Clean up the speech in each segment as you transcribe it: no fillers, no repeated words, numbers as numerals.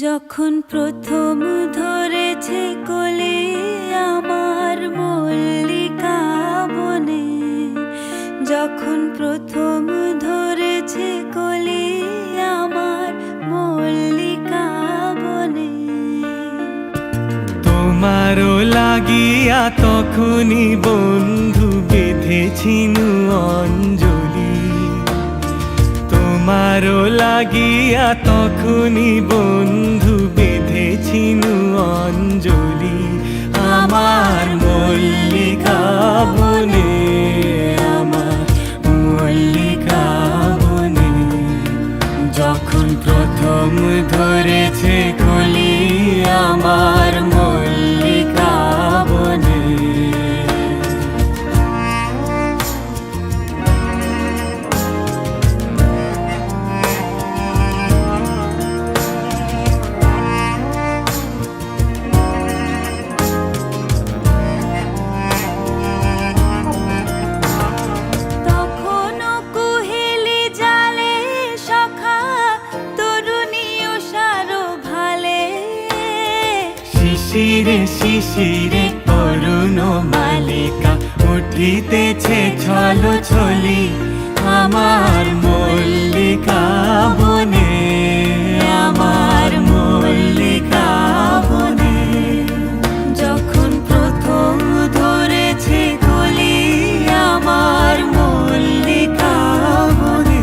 যখন প্রথম ধরেছে কলি আমার মল্লিকা বনে, যখন প্রথম ধরেছে কলি আমার মল্লিকা বনে। তোমারও লাগিয়া তখনই বন্ধু বেঁধেছিনু অঞ্জলি, তোমারও লাগিয়া তখনই বন্ধু বেঁধেছিনু অঞ্জলি। আমার মল্লিকা বনে, আমার মল্লিকা বনে, যখন প্রথম ধরেছে কলি আমার মল্লিকা বনে। শিশিরে শিশিরে অরুণ মালিকা উঠিতেছে ছলো ছলি আমার মল্লিকা বনে, আমার মল্লিকা বনে, যখন প্রথম ধরেছে কলি আমার মল্লিকা বনে।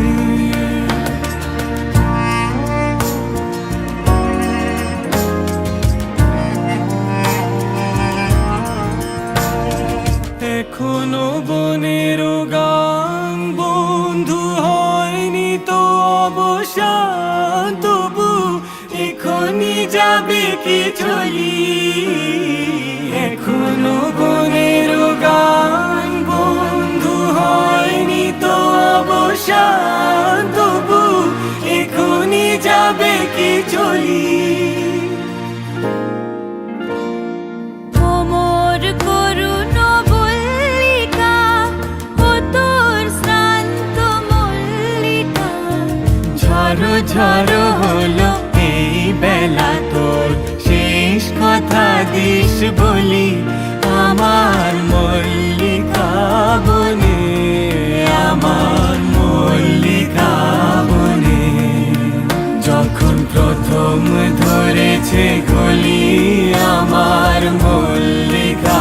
এখনো বনের গান বন্ধু হয়নি তো অবসান, তবু এখনই যাবে কি চলি। এখনো বনের গান বন্ধু হয়নি তো অবসান, তবু এখনই যাবে কি চলি। ঝড়ো ঝড়ো হলো এই বেলা তোর শেষ কথা দিস বলি আমার মল্লিকা বনে, আমার মল্লিকা বনে, যখন প্রথম ধরেছে কলি আমার মল্লিকা